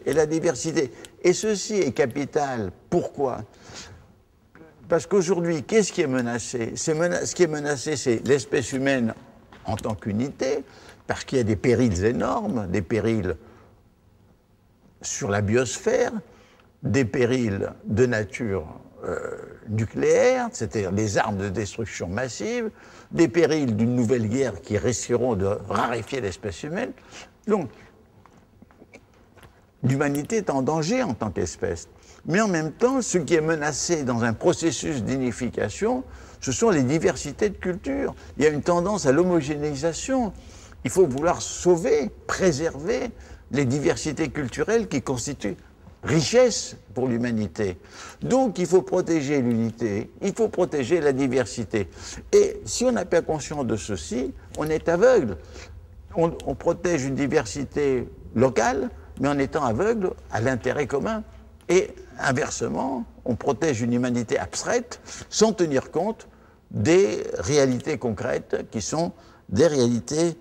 et la diversité. Et ceci est capital. Pourquoi? Parce qu'aujourd'hui, qu'est-ce qui est menacé? Ce qui est menacé, c'est l'espèce humaine en tant qu'unité, parce qu'il y a des périls énormes, des périls sur la biosphère, des périls de nature nucléaire, c'est-à-dire les armes de destruction massive, des périls d'une nouvelle guerre qui risqueront de raréfier l'espèce humaine. Donc, l'humanité est en danger en tant qu'espèce. Mais en même temps, ce qui est menacé dans un processus d'unification, ce sont les diversités de cultures. Il y a une tendance à l'homogénéisation. Il faut vouloir sauver, préserver les diversités culturelles qui constituent richesse pour l'humanité. Donc il faut protéger l'unité, il faut protéger la diversité. Et si on n'a pas conscience de ceci, on est aveugle. On protège une diversité locale, mais en étant aveugle à l'intérêt commun. Et inversement, on protège une humanité abstraite sans tenir compte des réalités concrètes qui sont des réalités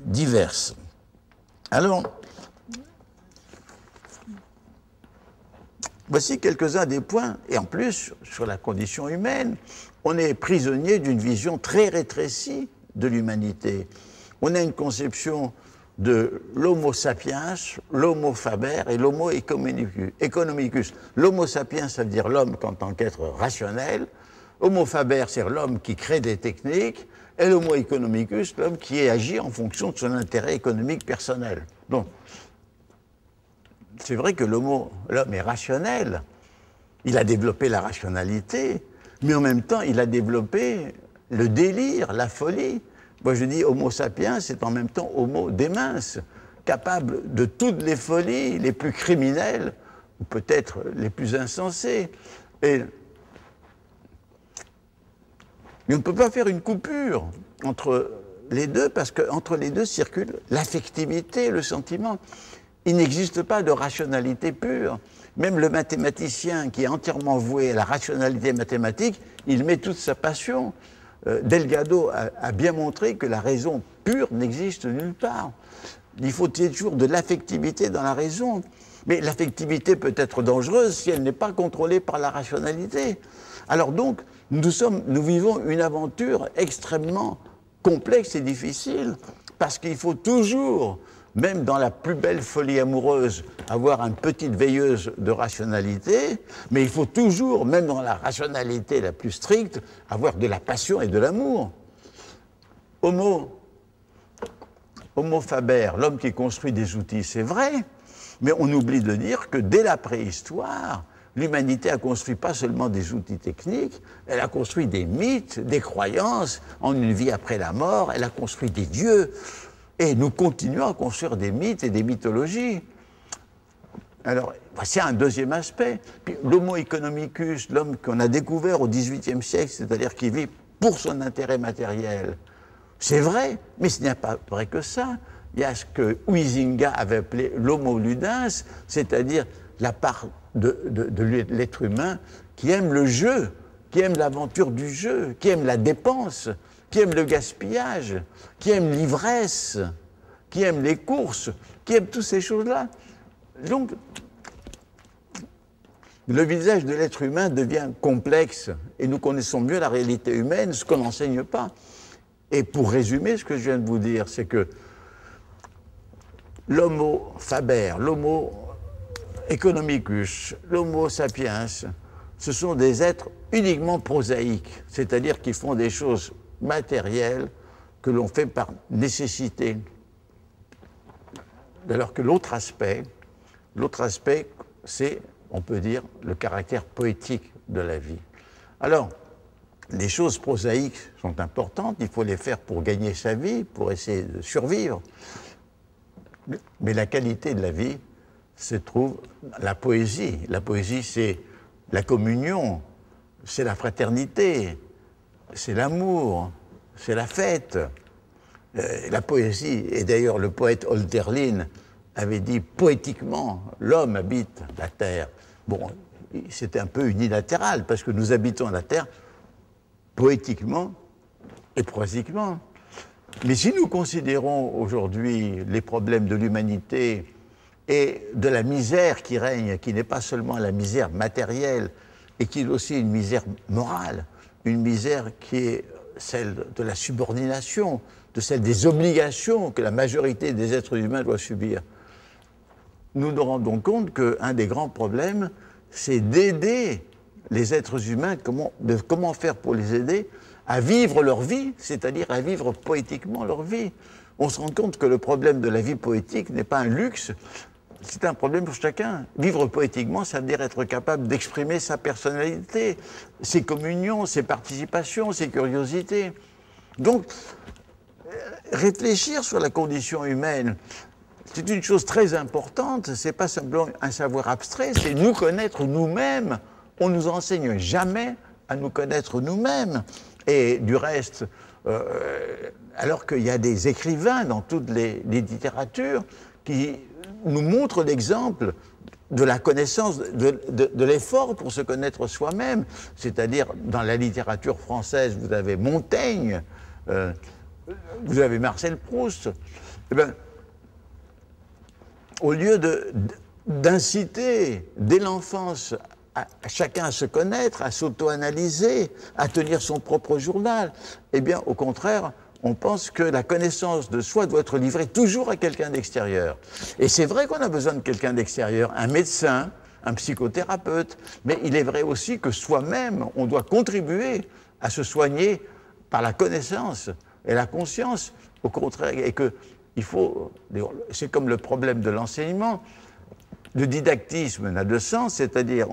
diverses. Alors, voici quelques-uns des points, et en plus, sur la condition humaine, on est prisonnier d'une vision très rétrécie de l'humanité. On a une conception de l'homo sapiens, l'homo faber et l'homo economicus. L'homo sapiens, ça veut dire l'homme en tant qu'être rationnel. Homo faber, c'est l'homme qui crée des techniques. Et l'homo economicus, l'homme qui agit en fonction de son intérêt économique personnel. Donc, c'est vrai que l'homme est rationnel. Il a développé la rationalité, mais en même temps, il a développé le délire, la folie. Moi, je dis homo sapiens, c'est en même temps homo démens, capable de toutes les folies les plus criminelles, ou peut-être les plus insensées. Et on ne peut pas faire une coupure entre les deux, parce qu'entre les deux circule l'affectivité, le sentiment. Il n'existe pas de rationalité pure. Même le mathématicien qui est entièrement voué à la rationalité mathématique, il met toute sa passion. Delgado a bien montré que la raison pure n'existe nulle part. Il faut toujours de l'affectivité dans la raison. Mais l'affectivité peut être dangereuse si elle n'est pas contrôlée par la rationalité. Alors donc, nous vivons une aventure extrêmement complexe et difficile, parce qu'il faut toujours, même dans la plus belle folie amoureuse, avoir une petite veilleuse de rationalité, mais il faut toujours, même dans la rationalité la plus stricte, avoir de la passion et de l'amour. Homo faber, l'homme qui construit des outils, c'est vrai, mais on oublie de dire que dès la préhistoire, l'humanité a construit pas seulement des outils techniques, elle a construit des mythes, des croyances en une vie après la mort, elle a construit des dieux. Et nous continuons à construire des mythes et des mythologies. Alors, voici un deuxième aspect. Puis, l'homo economicus, l'homme qu'on a découvert au XVIIIe siècle, c'est-à-dire qui vit pour son intérêt matériel, c'est vrai, mais ce n'est pas vrai que ça. Il y a ce que Huizinga avait appelé l'homo ludens, c'est-à-dire la part de l'être humain qui aime le jeu, qui aime l'aventure du jeu, qui aime la dépense, qui aime le gaspillage, qui aime l'ivresse, qui aime les courses, qui aime toutes ces choses-là. Donc, le visage de l'être humain devient complexe et nous connaissons mieux la réalité humaine, ce qu'on n'enseigne pas. Et pour résumer ce que je viens de vous dire, c'est que l'homo faber, l'homo economicus, l'homo sapiens, ce sont des êtres uniquement prosaïques, c'est-à-dire qui font des choses matérielles que l'on fait par nécessité. Alors que l'autre aspect, c'est, on peut dire, le caractère poétique de la vie. Alors, les choses prosaïques sont importantes, il faut les faire pour gagner sa vie, pour essayer de survivre. Mais la qualité de la vie se trouve la poésie. La poésie, c'est la communion, c'est la fraternité, c'est l'amour, c'est la fête. La poésie, et d'ailleurs le poète Hölderlin avait dit poétiquement, l'homme habite la terre. Bon, c'était un peu unilatéral, parce que nous habitons la terre poétiquement et prosaïquement. Mais si nous considérons aujourd'hui les problèmes de l'humanité et de la misère qui règne, qui n'est pas seulement la misère matérielle, et qui est aussi une misère morale, une misère qui est celle de la subordination, de celle des obligations que la majorité des êtres humains doivent subir. Nous nous rendons compte qu'un des grands problèmes, c'est d'aider les êtres humains, comment faire pour les aider à vivre leur vie, c'est-à-dire à vivre poétiquement leur vie. On se rend compte que le problème de la vie poétique n'est pas un luxe, c'est un problème pour chacun. Vivre poétiquement, ça veut dire être capable d'exprimer sa personnalité, ses communions, ses participations, ses curiosités. Donc, réfléchir sur la condition humaine, c'est une chose très importante, c'est pas simplement un savoir abstrait, c'est nous connaître nous-mêmes. On ne nous enseigne jamais à nous connaître nous-mêmes. Et du reste, alors qu'il y a des écrivains dans toutes les littératures qui nous montrent l'exemple de la connaissance, de l'effort pour se connaître soi-même. C'est-à-dire, dans la littérature française, vous avez Montaigne, vous avez Marcel Proust. Eh bien, au lieu d'inciter dès l'enfance à chacun à se connaître, à s'auto-analyser, à tenir son propre journal, eh bien, au contraire, on pense que la connaissance de soi doit être livrée toujours à quelqu'un d'extérieur. Et c'est vrai qu'on a besoin de quelqu'un d'extérieur, un médecin, un psychothérapeute, mais il est vrai aussi que soi-même, on doit contribuer à se soigner par la connaissance et la conscience, au contraire, et que il faut, c'est comme le problème de l'enseignement, le didactisme n'a de sens, c'est-à-dire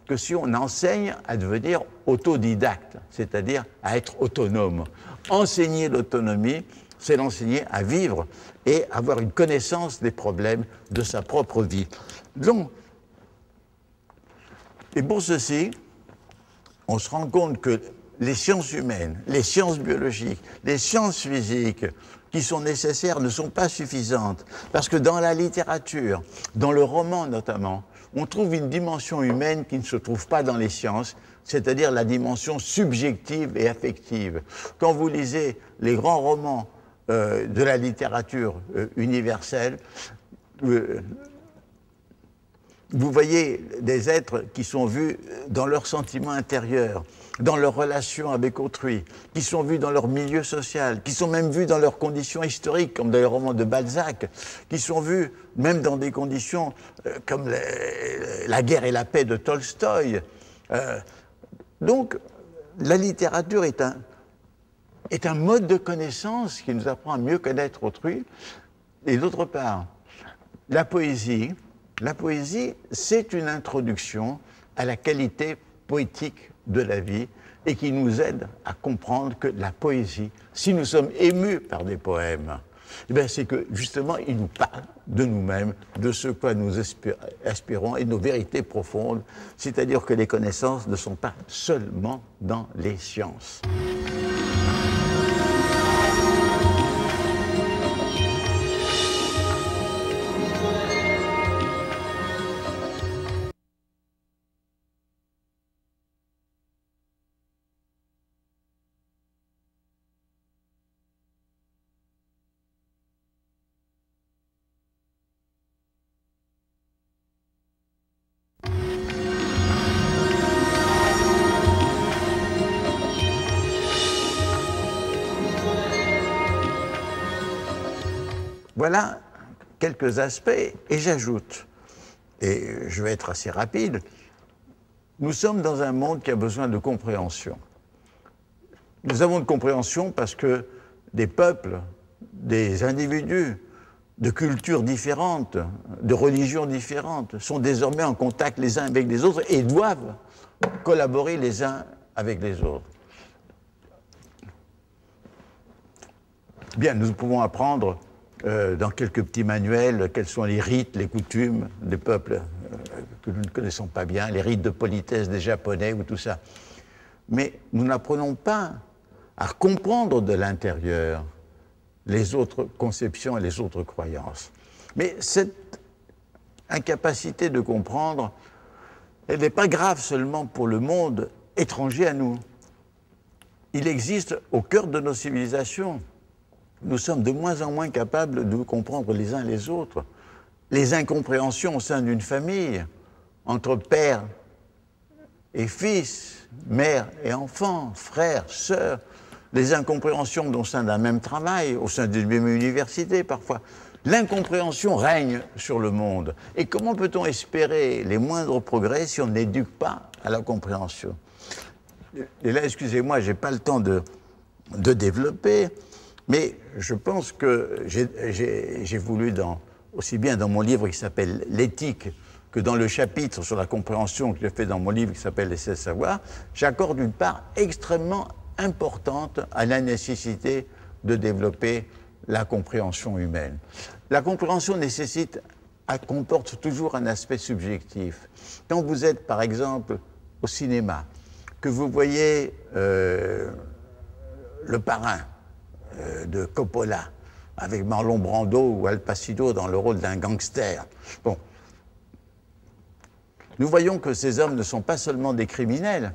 que si on enseigne à devenir autodidacte, c'est-à-dire à être autonome. Enseigner l'autonomie, c'est l'enseigner à vivre et avoir une connaissance des problèmes de sa propre vie. Donc, et pour ceci, on se rend compte que les sciences humaines, les sciences biologiques, les sciences physiques qui sont nécessaires ne sont pas suffisantes. Parce que dans la littérature, dans le roman notamment, on trouve une dimension humaine qui ne se trouve pas dans les sciences, c'est-à-dire la dimension subjective et affective. Quand vous lisez les grands romans de la littérature universelle, vous voyez des êtres qui sont vus dans leurs sentiments intérieurs, dans leurs relations avec autrui, qui sont vus dans leur milieu social, qui sont même vus dans leurs conditions historiques, comme dans les romans de Balzac, qui sont vus même dans des conditions comme La guerre et la paix de Tolstoï. Donc, la littérature est un mode de connaissance qui nous apprend à mieux connaître autrui. Et d'autre part, la poésie, c'est une introduction à la qualité poétique de la vie et qui nous aide à comprendre que la poésie, si nous sommes émus par des poèmes, eh bien c'est que justement ils nous parlent de nous-mêmes, de ce quoi nous aspirons et de nos vérités profondes, c'est-à-dire que les connaissances ne sont pas seulement dans les sciences. Voilà quelques aspects, et j'ajoute, et je vais être assez rapide, nous sommes dans un monde qui a besoin de compréhension. Nous avons de compréhension parce que des peuples, des individus, de cultures différentes, de religions différentes, sont désormais en contact les uns avec les autres et doivent collaborer les uns avec les autres. Bien, nous pouvons apprendre dans quelques petits manuels quels sont les rites, les coutumes des peuples que nous ne connaissons pas bien, les rites de politesse des Japonais ou tout ça. Mais nous n'apprenons pas à comprendre de l'intérieur les autres conceptions et les autres croyances. Mais cette incapacité de comprendre, elle n'est pas grave seulement pour le monde étranger à nous. Il existe au cœur de nos civilisations. Nous sommes de moins en moins capables de comprendre les uns les autres. les incompréhensions au sein d'une famille, entre père et fils, mère et enfant, frère, sœur, les incompréhensions au sein d'un même travail, au sein d'une même université parfois. L'incompréhension règne sur le monde. Et comment peut-on espérer les moindres progrès si on n'éduque pas à la compréhension? Et là, excusez-moi, je n'ai pas le temps de développer, mais je pense que j'ai voulu, aussi bien dans mon livre qui s'appelle « L'éthique », que dans le chapitre sur la compréhension que j'ai fait dans mon livre qui s'appelle « L'essai de savoir », j'accorde une part extrêmement importante à la nécessité de développer la compréhension humaine. La compréhension comporte toujours un aspect subjectif. Quand vous êtes, par exemple, au cinéma, que vous voyez Le Parrain de Coppola, avec Marlon Brando ou Al Pacino dans le rôle d'un gangster, bon, nous voyons que ces hommes ne sont pas seulement des criminels,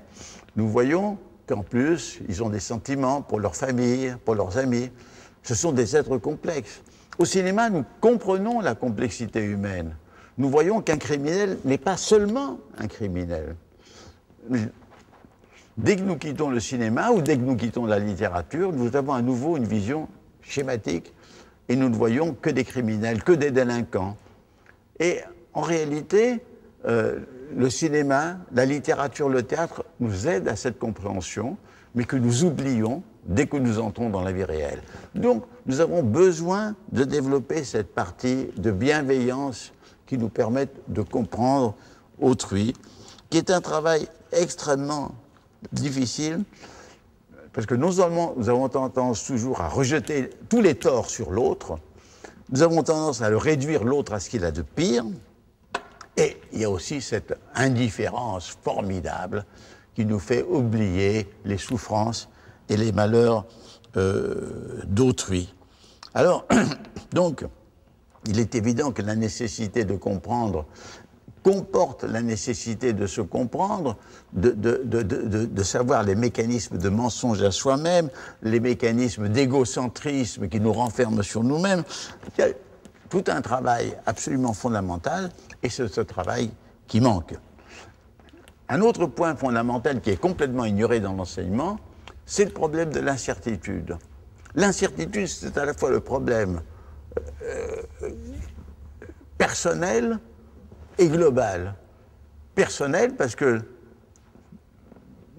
nous voyons qu'en plus, ils ont des sentiments pour leur famille, pour leurs amis. Ce sont des êtres complexes. Au cinéma, nous comprenons la complexité humaine. Nous voyons qu'un criminel n'est pas seulement un criminel. Dès que nous quittons le cinéma ou dès que nous quittons la littérature, nous avons à nouveau une vision schématique et nous ne voyons que des criminels, que des délinquants. Et en réalité, le cinéma, la littérature, le théâtre nous aident à cette compréhension, mais que nous oublions dès que nous entrons dans la vie réelle. Donc, nous avons besoin de développer cette partie de bienveillance qui nous permette de comprendre autrui, qui est un travail extrêmement difficile, parce que non seulement nous avons tendance toujours à rejeter tous les torts sur l'autre, nous avons tendance à le réduire l'autre à ce qu'il a de pire, et il y a aussi cette indifférence formidable qui nous fait oublier les souffrances et les malheurs d'autrui. Alors, donc, il est évident que la nécessité de comprendre comporte la nécessité de se comprendre, de savoir les mécanismes de mensonge à soi-même, les mécanismes d'égocentrisme qui nous renferment sur nous-mêmes. Il y a tout un travail absolument fondamental, et c'est ce travail qui manque. Un autre point fondamental qui est complètement ignoré dans l'enseignement, c'est le problème de l'incertitude. L'incertitude, c'est à la fois le problème personnel et global. Personnel, parce que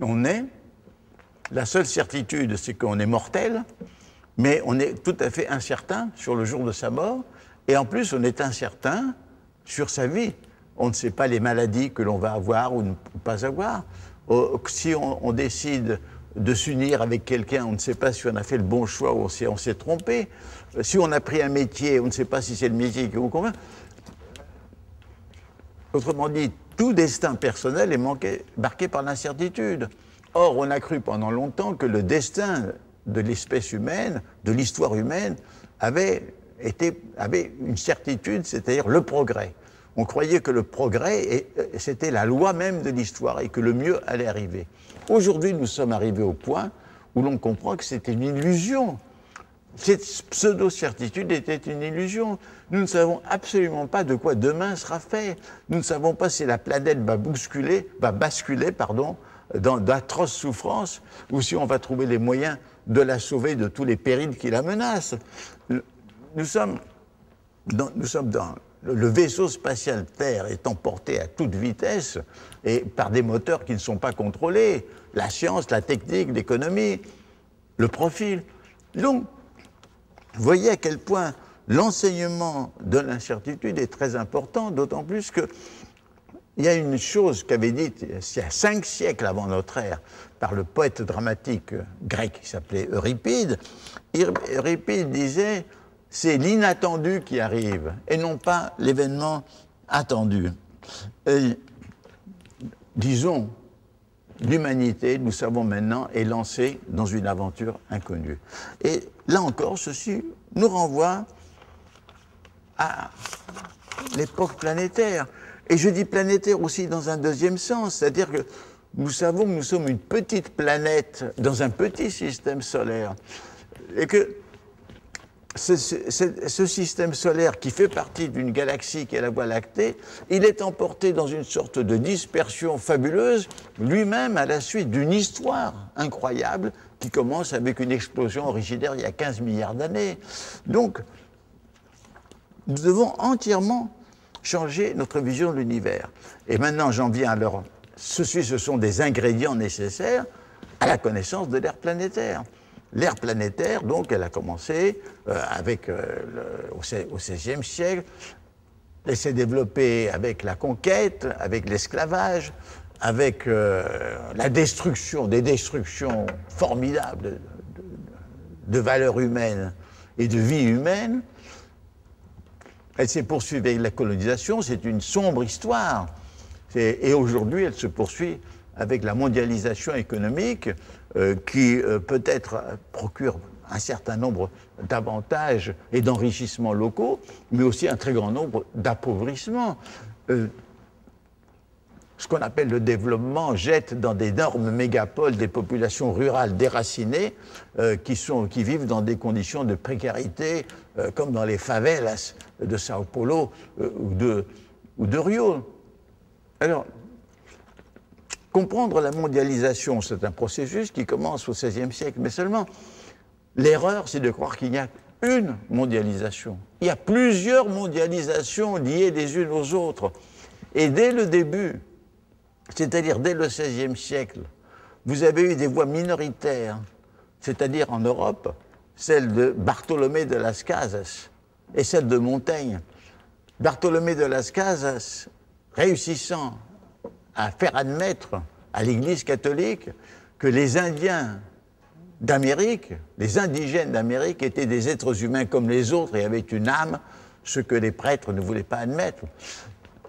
on est, la seule certitude, c'est qu'on est mortel, mais on est tout à fait incertain sur le jour de sa mort, et en plus, on est incertain sur sa vie. On ne sait pas les maladies que l'on va avoir ou ne pas avoir. Si on décide de s'unir avec quelqu'un, on ne sait pas si on a fait le bon choix ou si on s'est trompé. Si on a pris un métier, on ne sait pas si c'est le métier qui vous convient. Autrement dit, tout destin personnel est marqué par l'incertitude. Or, on a cru pendant longtemps que le destin de l'espèce humaine, de l'histoire humaine, avait une certitude, c'est-à-dire le progrès. On croyait que le progrès, c'était la loi même de l'histoire et que le mieux allait arriver. Aujourd'hui, nous sommes arrivés au point où l'on comprend que c'était une illusion. Cette pseudo-certitude était une illusion. Nous ne savons absolument pas de quoi demain sera fait. Nous ne savons pas si la planète va basculer dans d'atroces souffrances ou si on va trouver les moyens de la sauver de tous les périls qui la menacent. Nous sommes dans le vaisseau spatial Terre est emporté à toute vitesse et par des moteurs qui ne sont pas contrôlés. La science, la technique, l'économie, le profil. Donc, vous voyez à quel point l'enseignement de l'incertitude est très important, d'autant plus qu'il y a une chose qu'avait dite il y a 5 siècles avant notre ère par le poète dramatique grec qui s'appelait Euripide. Euripide disait « c'est l'inattendu qui arrive et non pas l'événement attendu ». Disons, l'humanité, nous savons maintenant, est lancée dans une aventure inconnue. Et là encore, ceci nous renvoie à l'époque planétaire. Et je dis planétaire aussi dans un deuxième sens, c'est-à-dire que nous savons que nous sommes une petite planète dans un petit système solaire. Et que ce système solaire qui fait partie d'une galaxie qui est la Voie lactée, il est emporté dans une sorte de dispersion fabuleuse, lui-même à la suite d'une histoire incroyable qui commence avec une explosion originaire il y a 15 milliards d'années. Donc, nous devons entièrement changer notre vision de l'univers. Et maintenant, j'en viens à leur... ce sont des ingrédients nécessaires à la connaissance de l'ère planétaire. L'ère planétaire, donc, elle a commencé au XVIe siècle, elle s'est développée avec la conquête, avec l'esclavage, avec la destruction, des destructions formidables de valeurs humaines et de vie humaine. Elle s'est poursuivie avec la colonisation, c'est une sombre histoire. Et aujourd'hui, elle se poursuit avec la mondialisation économique qui peut-être procure un certain nombre d'avantages et d'enrichissements locaux, mais aussi un très grand nombre d'appauvissements. Ce qu'on appelle le développement jette dans d'énormes mégapoles des populations rurales déracinées qui vivent dans des conditions de précarité comme dans les favelas de Sao Paulo ou de Rio. Alors, comprendre la mondialisation, c'est un processus qui commence au XVIe siècle, mais seulement l'erreur, c'est de croire qu'il y a une mondialisation. Il y a plusieurs mondialisations liées les unes aux autres. Et dès le début, c'est-à-dire dès le XVIe siècle, vous avez eu des voix minoritaires, c'est-à-dire en Europe, celle de Bartholomé de Las Casas et celle de Montaigne. Bartholomé de Las Casas, réussissant à faire admettre à l'Église catholique que les Indiens d'Amérique, les indigènes d'Amérique étaient des êtres humains comme les autres et avaient une âme, ce que les prêtres ne voulaient pas admettre.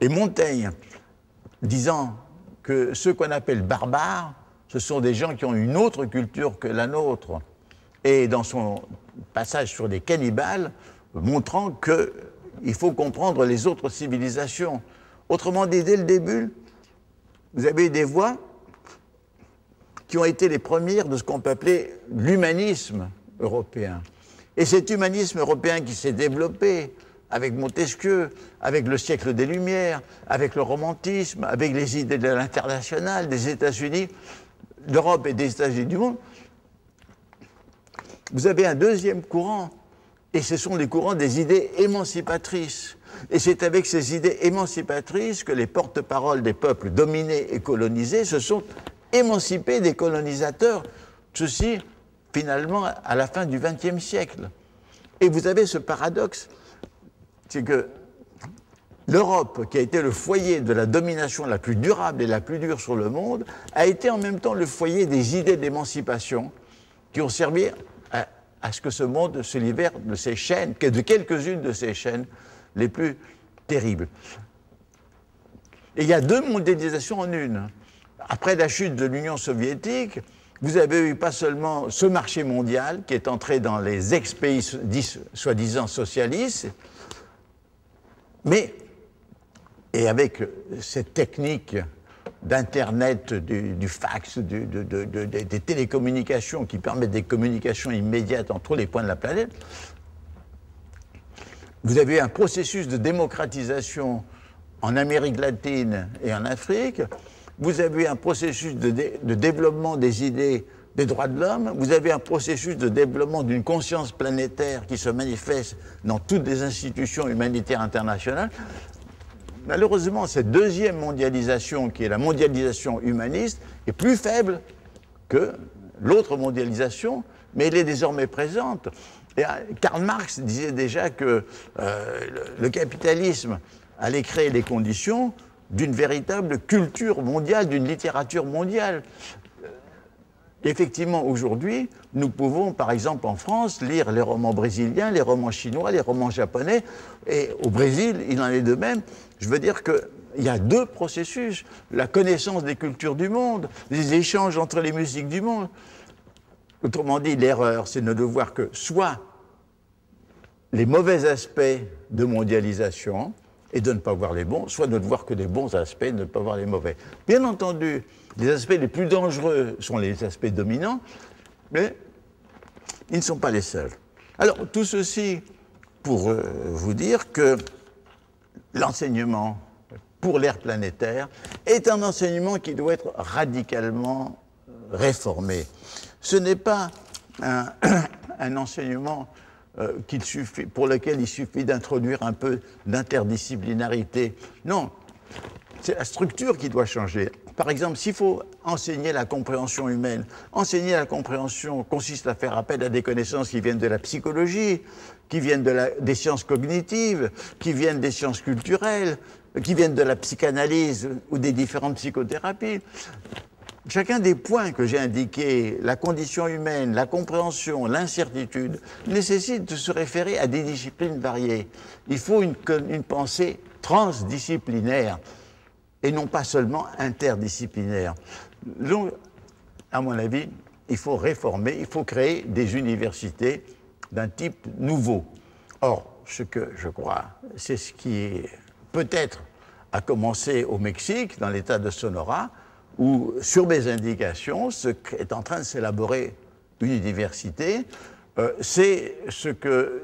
Et Montaigne, disant que ceux qu'on appelle barbares, ce sont des gens qui ont une autre culture que la nôtre. Et dans son passage sur les cannibales, montrant qu'il faut comprendre les autres civilisations. Autrement dit, dès le début, vous avez eu des voix qui ont été les premières de ce qu'on peut appeler l'humanisme européen. Et cet humanisme européen qui s'est développé avec Montesquieu, avec le siècle des Lumières, avec le romantisme, avec les idées de l'international, des États-Unis, d'Europe et des États-Unis du monde, vous avez un deuxième courant, et ce sont les courants des idées émancipatrices. Et c'est avec ces idées émancipatrices que les porte-paroles des peuples dominés et colonisés se sont émancipés des colonisateurs, ceci finalement à la fin du XXe siècle. Et vous avez ce paradoxe, c'est que l'Europe, qui a été le foyer de la domination la plus durable et la plus dure sur le monde, a été en même temps le foyer des idées d'émancipation qui ont servi à ce que ce monde se libère de ces chaînes, de quelques-unes de ces chaînes les plus terribles. Et il y a deux mondialisations en une. Après la chute de l'Union soviétique, vous avez eu pas seulement ce marché mondial qui est entré dans les ex-pays soi-disant socialistes, mais, et avec cette technique d'Internet, du fax, des télécommunications qui permettent des communications immédiates entre les points de la planète, vous avez un processus de démocratisation en Amérique latine et en Afrique, vous avez un processus de développement des idées des droits de l'homme, vous avez un processus de développement d'une conscience planétaire qui se manifeste dans toutes les institutions humanitaires internationales. Malheureusement, cette deuxième mondialisation, qui est la mondialisation humaniste, est plus faible que l'autre mondialisation, mais elle est désormais présente. Et Karl Marx disait déjà que le capitalisme allait créer les conditions d'une véritable culture mondiale, d'une littérature mondiale. Effectivement, aujourd'hui, nous pouvons, par exemple en France, lire les romans brésiliens, les romans chinois, les romans japonais, et au Brésil, il en est de même. Je veux dire qu'il y a deux processus, la connaissance des cultures du monde, les échanges entre les musiques du monde. Autrement dit, l'erreur, c'est de ne voir que soit les mauvais aspects de mondialisation, et de ne pas voir les bons, soit de ne voir que les bons aspects et de ne pas voir les mauvais. Bien entendu, les aspects les plus dangereux sont les aspects dominants, mais ils ne sont pas les seuls. Alors, tout ceci pour vous dire que l'enseignement pour l'ère planétaire est un enseignement qui doit être radicalement réformé. Ce n'est pas un enseignement pour lequel il suffit d'introduire un peu d'interdisciplinarité. Non, c'est la structure qui doit changer. Par exemple, s'il faut enseigner la compréhension humaine, enseigner la compréhension consiste à faire appel à des connaissances qui viennent de la psychologie, qui viennent des sciences cognitives, qui viennent des sciences culturelles, qui viennent de la psychanalyse ou des différentes psychothérapies. Chacun des points que j'ai indiqués, la condition humaine, la compréhension, l'incertitude, nécessite de se référer à des disciplines variées. Il faut une pensée transdisciplinaire et non pas seulement interdisciplinaire. Donc, à mon avis, il faut réformer, il faut créer des universités d'un type nouveau. Or, ce que je crois, c'est ce qui peut-être a commencé au Mexique, dans l'État de Sonora, où, sur mes indications, ce qu'est en train de s'élaborer une université, c'est ce que,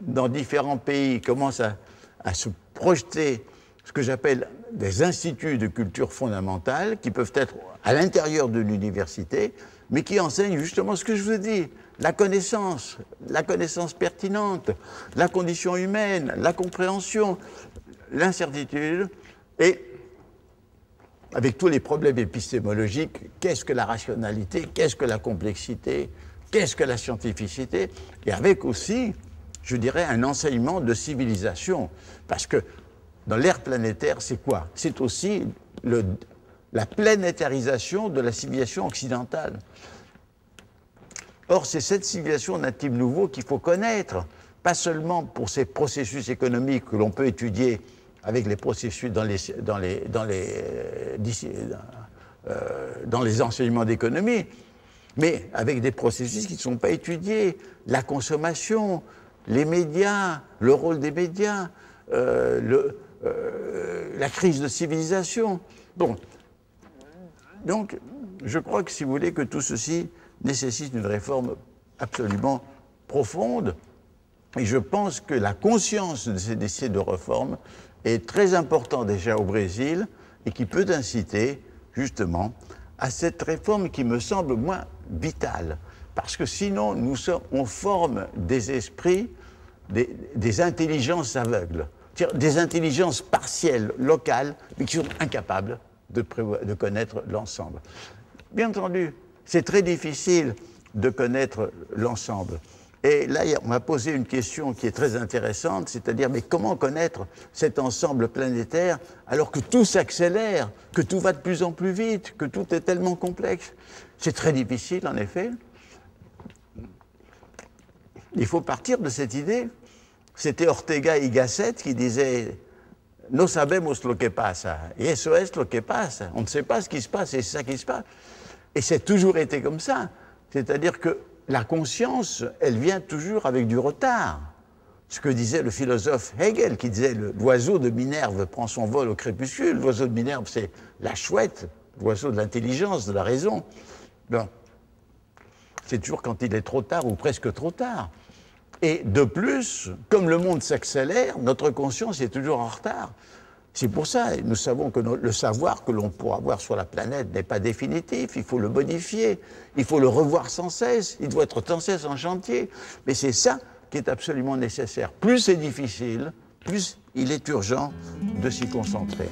dans différents pays, commence à se projeter ce que j'appelle des instituts de culture fondamentale, qui peuvent être à l'intérieur de l'université, mais qui enseignent justement ce que je vous dis, la connaissance pertinente, la condition humaine, la compréhension, l'incertitude, et avec tous les problèmes épistémologiques, qu'est-ce que la rationalité, qu'est-ce que la complexité, qu'est-ce que la scientificité, et avec aussi, je dirais, un enseignement de civilisation. Parce que dans l'ère planétaire, c'est quoi? C'est aussi la planétarisation de la civilisation occidentale. Or, c'est cette civilisation d'un type nouveau qu'il faut connaître, pas seulement pour ces processus économiques que l'on peut étudier avec les processus dans les enseignements d'économie, mais avec des processus qui ne sont pas étudiés, la consommation, les médias, le rôle des médias, la crise de civilisation. Bon, donc, je crois que si vous voulez que tout ceci nécessite une réforme absolument profonde, et je pense que la conscience de ces décès de réforme est très important déjà au Brésil et qui peut inciter justement à cette réforme qui me semble, moi, vitale. Parce que sinon, on forme des esprits, des intelligences aveugles, des intelligences partielles, locales, mais qui sont incapables de connaître l'ensemble. Bien entendu, c'est très difficile de connaître l'ensemble. Et là, on m'a posé une question qui est très intéressante, c'est-à-dire, mais comment connaître cet ensemble planétaire alors que tout s'accélère, que tout va de plus en plus vite, que tout est tellement complexe? C'est très difficile, en effet. Il faut partir de cette idée. C'était Ortega y Gasset qui disait « No sabemos lo que pasa, y eso es lo que pasa ». On ne sait pas ce qui se passe, et c'est ça qui se passe. Et c'est toujours été comme ça. C'est-à-dire que la conscience, elle vient toujours avec du retard. Ce que disait le philosophe Hegel, qui disait « l'oiseau de Minerve prend son vol au crépuscule ». L'oiseau de Minerve, c'est la chouette, l'oiseau de l'intelligence, de la raison. Bon. C'est toujours quand il est trop tard ou presque trop tard. Et de plus, comme le monde s'accélère, notre conscience est toujours en retard. C'est pour ça, nous savons que le savoir que l'on pourra avoir sur la planète n'est pas définitif, il faut le modifier, il faut le revoir sans cesse, il doit être sans cesse en chantier. Mais c'est ça qui est absolument nécessaire. Plus c'est difficile, plus il est urgent de s'y concentrer.